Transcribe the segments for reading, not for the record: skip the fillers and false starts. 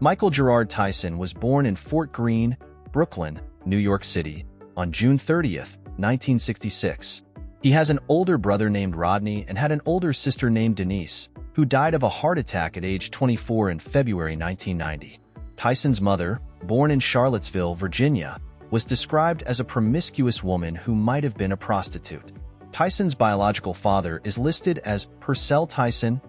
Michael Gerard Tyson was born in Fort Greene, Brooklyn, New York City, on June 30th, 1966. He has an older brother named Rodney and had an older sister named Denise, who died of a heart attack at age 24 in February 1990. Tyson's mother, born in Charlottesville, Virginia, was described as a promiscuous woman who might have been a prostitute. Tyson's biological father is listed as Purcell Tyson,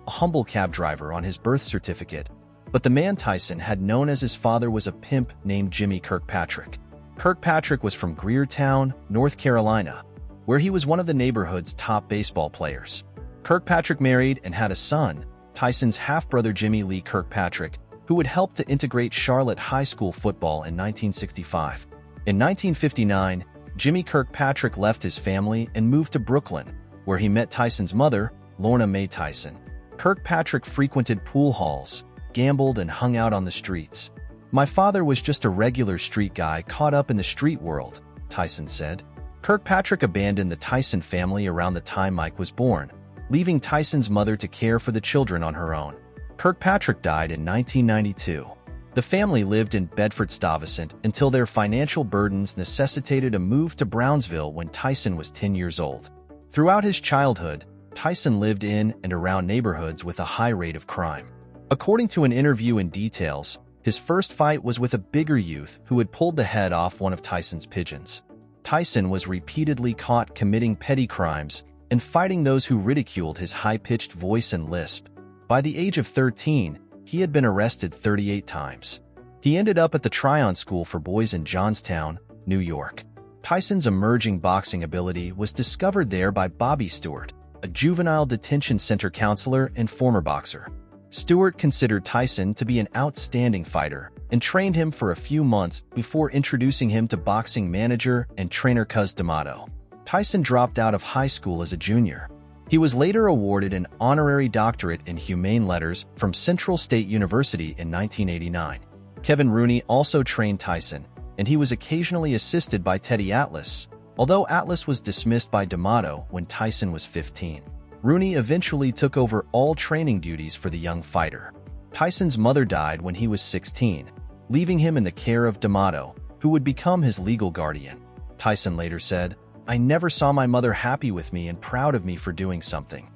a humble cab driver on his birth certificate, but the man Tyson had known as his father was a pimp named Jimmy Kirkpatrick. Kirkpatrick was from Grier Town, North Carolina, where he was one of the neighborhood's top baseball players. Kirkpatrick married and had a son, Tyson's half-brother Jimmie Lee Kirkpatrick, who would help to integrate Charlotte high school football in 1965. In 1959, Jimmy Kirkpatrick left his family and moved to Brooklyn, where he met Tyson's mother, Lorna Mae Tyson. Kirkpatrick frequented pool halls, gambled, and hung out on the streets. "My father was just a regular street guy caught up in the street world," Tyson said. Kirkpatrick abandoned the Tyson family around the time Mike was born, leaving Tyson's mother to care for the children on her own. Kirkpatrick died in 1992. The family lived in Bedford-Stuyvesant until their financial burdens necessitated a move to Brownsville when Tyson was 10 years old. Throughout his childhood, Tyson lived in and around neighborhoods with a high rate of crime. According to an interview in Details, his first fight was with a bigger youth who had pulled the head off one of Tyson's pigeons. Tyson was repeatedly caught committing petty crimes and fighting those who ridiculed his high-pitched voice and lisp. By the age of 13, he had been arrested 38 times. He ended up at the Tryon School for Boys in Johnstown, New York. Tyson's emerging boxing ability was discovered there by Bobby Stewart, a juvenile detention center counselor and former boxer. Stewart considered Tyson to be an outstanding fighter and trained him for a few months before introducing him to boxing manager and trainer Cus D'Amato. Tyson dropped out of high school as a junior. He was later awarded an honorary doctorate in humane letters from Central State University in 1989. Kevin Rooney also trained Tyson, and he was occasionally assisted by Teddy Atlas, although Atlas was dismissed by D'Amato when Tyson was 15. Rooney eventually took over all training duties for the young fighter. Tyson's mother died when he was 16, leaving him in the care of D'Amato, who would become his legal guardian. Tyson later said, "I never saw my mother happy with me and proud of me for doing something.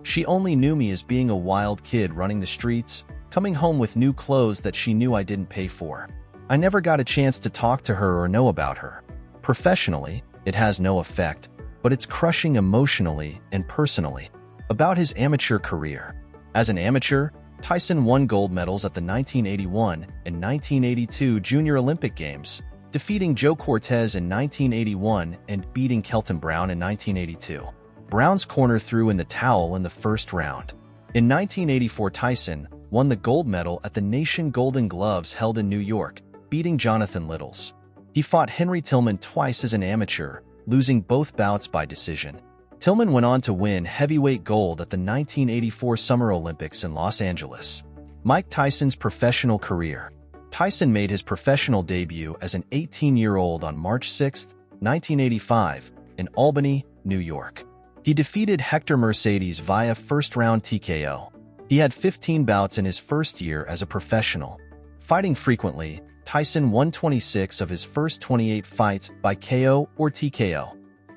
She only knew me as being a wild kid running the streets, coming home with new clothes that she knew I didn't pay for. I never got a chance to talk to her or know about her. Professionally, it has no effect, but it's crushing emotionally and personally." About his amateur career. As an amateur, Tyson won gold medals at the 1981 and 1982 Junior Olympic Games, defeating Joe Cortez in 1981 and beating Kelton Brown in 1982. Brown's corner threw in the towel in the first round. In 1984, Tyson won the gold medal at the Nation Golden Gloves held in New York, beating Jonathan Littles. He fought Henry Tillman twice as an amateur, losing both bouts by decision. Tillman went on to win heavyweight gold at the 1984 Summer Olympics in Los Angeles. Mike Tyson's professional career. Tyson made his professional debut as an 18-year-old on March 6, 1985, in Albany, New York. He defeated Hector Mercedes via first-round TKO. He had 15 bouts in his first year as a professional. Fighting frequently, Tyson won 26 of his first 28 fights by KO or TKO.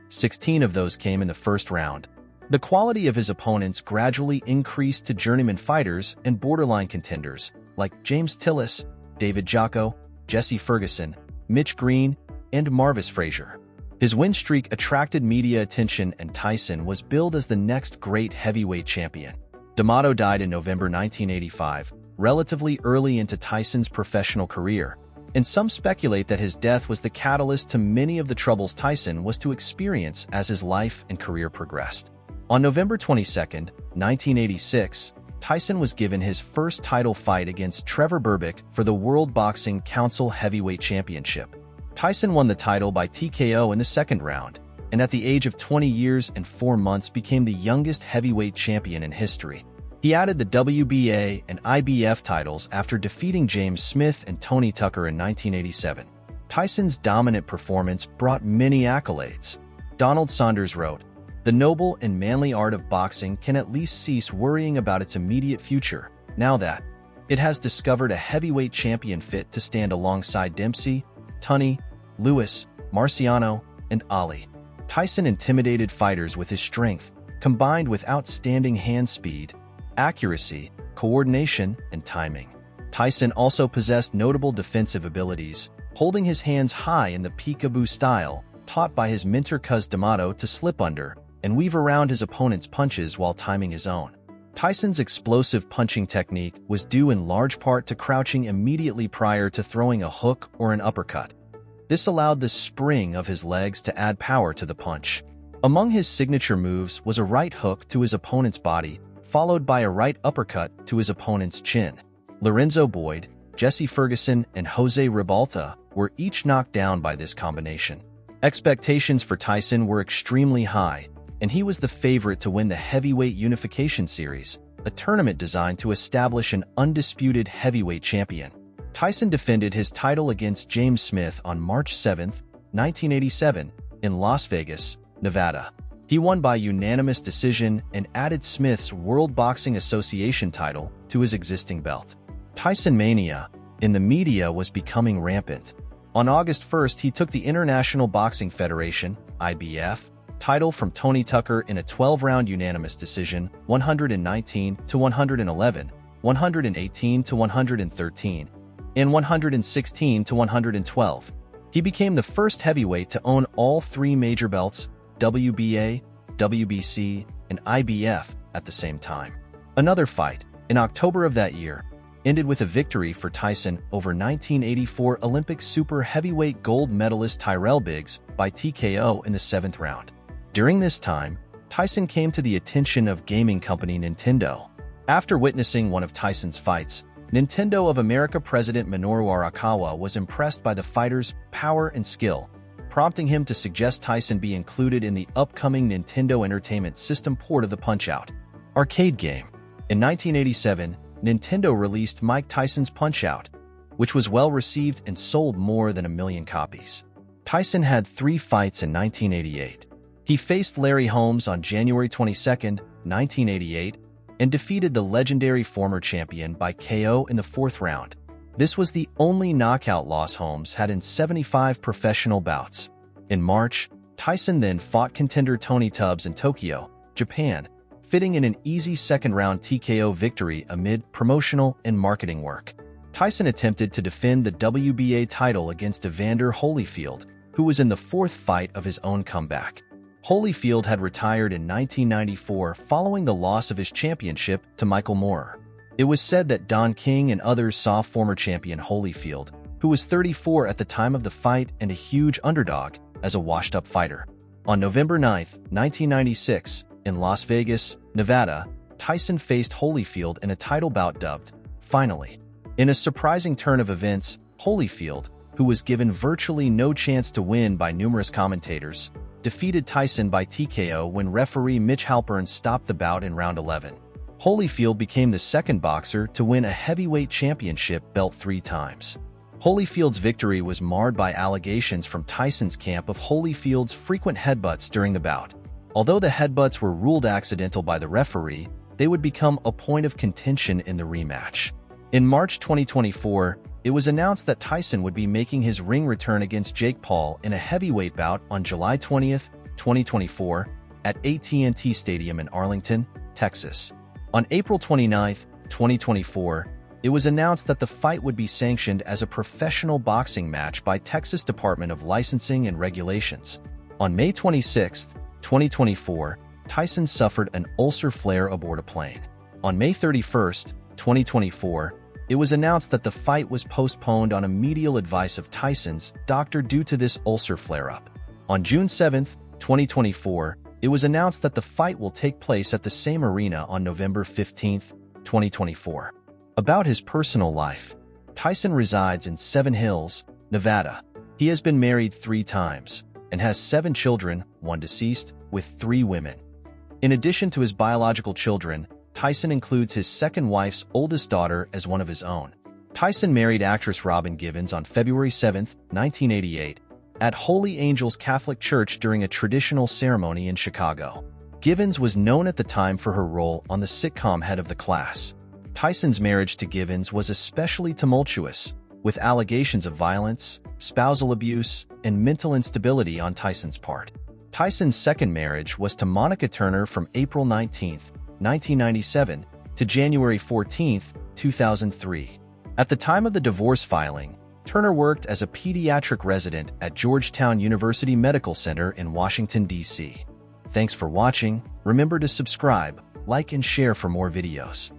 16 of those came in the first round. The quality of his opponents gradually increased to journeyman fighters and borderline contenders like James Tillis, David Jocko, Jesse Ferguson, Mitch Green, and Marvis Frazier. His win streak attracted media attention, and Tyson was billed as the next great heavyweight champion. D'Amato died in November 1985, relatively early into Tyson's professional career, and some speculate that his death was the catalyst to many of the troubles Tyson was to experience as his life and career progressed. On November 22, 1986, Tyson was given his first title fight against Trevor Berbick for the World Boxing Council Heavyweight Championship. Tyson won the title by TKO in the second round, and at the age of 20 years and 4 months became the youngest heavyweight champion in history. He added the WBA and IBF titles after defeating James Smith and Tony Tucker in 1987. Tyson's dominant performance brought many accolades. Donald Saunders wrote, "The noble and manly art of boxing can at least cease worrying about its immediate future, now that It has discovered a heavyweight champion fit to stand alongside Dempsey, Tunney, Lewis, Marciano, and Ali. Tyson intimidated fighters with his strength, combined with outstanding hand speed, accuracy, coordination, and timing. Tyson also possessed notable defensive abilities, holding his hands high in the peekaboo style, taught by his mentor Cus D'Amato to slip under and weave around his opponent's punches while timing his own. Tyson's explosive punching technique was due in large part to crouching immediately prior to throwing a hook or an uppercut. This allowed the spring of his legs to add power to the punch. Among his signature moves was a right hook to his opponent's body, followed by a right uppercut to his opponent's chin. Lorenzo Boyd, Jesse Ferguson, and Jose Ribalta were each knocked down by this combination. Expectations for Tyson were extremely high, and he was the favorite to win the Heavyweight Unification Series, a tournament designed to establish an undisputed heavyweight champion. Tyson defended his title against James Smith on March 7, 1987, in Las Vegas, Nevada. He won by unanimous decision and added Smith's World Boxing Association title to his existing belt. Tyson mania in the media was becoming rampant. On August 1st, he took the International Boxing Federation (IBF) title from Tony Tucker in a 12-round unanimous decision, 119-111, 118-113, and 116-112. He became the first heavyweight to own all three major belts, WBA, WBC, and IBF, at the same time. Another fight, in October of that year, ended with a victory for Tyson over 1984 Olympic super heavyweight gold medalist Tyrell Biggs by TKO in the 7th round. During this time, Tyson came to the attention of gaming company Nintendo. After witnessing one of Tyson's fights, Nintendo of America president Minoru Arakawa was impressed by the fighter's power and skill, prompting him to suggest Tyson be included in the upcoming Nintendo Entertainment System port of the Punch-Out! Arcade game. In 1987, Nintendo released Mike Tyson's Punch-Out!, which was well received and sold more than 1 million copies. Tyson had 3 fights in 1988. He faced Larry Holmes on January 22, 1988, and defeated the legendary former champion by KO in the 4th round. This was the only knockout loss Holmes had in 75 professional bouts. In March, Tyson then fought contender Tony Tubbs in Tokyo, Japan, fitting in an easy second-round TKO victory amid promotional and marketing work. Tyson attempted to defend the WBA title against Evander Holyfield, who was in the 4th fight of his own comeback. Holyfield had retired in 1994 following the loss of his championship to Michael Moorer. It was said that Don King and others saw former champion Holyfield, who was 34 at the time of the fight and a huge underdog, as a washed-up fighter. On November 9, 1996, in Las Vegas, Nevada, Tyson faced Holyfield in a title bout dubbed Finally. In a surprising turn of events, Holyfield, who was given virtually no chance to win by numerous commentators, defeated Tyson by TKO when referee Mitch Halpern stopped the bout in round 11. Holyfield became the second boxer to win a heavyweight championship belt 3 times. Holyfield's victory was marred by allegations from Tyson's camp of Holyfield's frequent headbutts during the bout. Although the headbutts were ruled accidental by the referee, they would become a point of contention in the rematch. In March 2024, it was announced that Tyson would be making his ring return against Jake Paul in a heavyweight bout on July 20, 2024, at AT&T Stadium in Arlington, Texas. On April 29, 2024, it was announced that the fight would be sanctioned as a professional boxing match by Texas Department of Licensing and Regulations. On May 26, 2024, Tyson suffered an ulcer flare aboard a plane. On May 31, 2024, it was announced that the fight was postponed on immediate advice of Tyson's doctor due to this ulcer flare-up. On June 7, 2024, it was announced that the fight will take place at the same arena on November 15, 2024. About his personal life, Tyson resides in Seven Hills, Nevada. He has been married 3 times and has 7 children, 1 deceased, with 3 women. In addition to his biological children, Tyson includes his second wife's oldest daughter as one of his own. Tyson married actress Robin Givens on February 7, 1988, at Holy Angels Catholic Church during a traditional ceremony in Chicago. Givens was known at the time for her role on the sitcom Head of the Class. Tyson's marriage to Givens was especially tumultuous, with allegations of violence, spousal abuse, and mental instability on Tyson's part. Tyson's second marriage was to Monica Turner from April 19, 1997 to January 14, 2003. At the time of the divorce filing, Turner worked as a pediatric resident at Georgetown University Medical Center in Washington, D.C. Thanks for watching. Remember to subscribe, like, and share for more videos.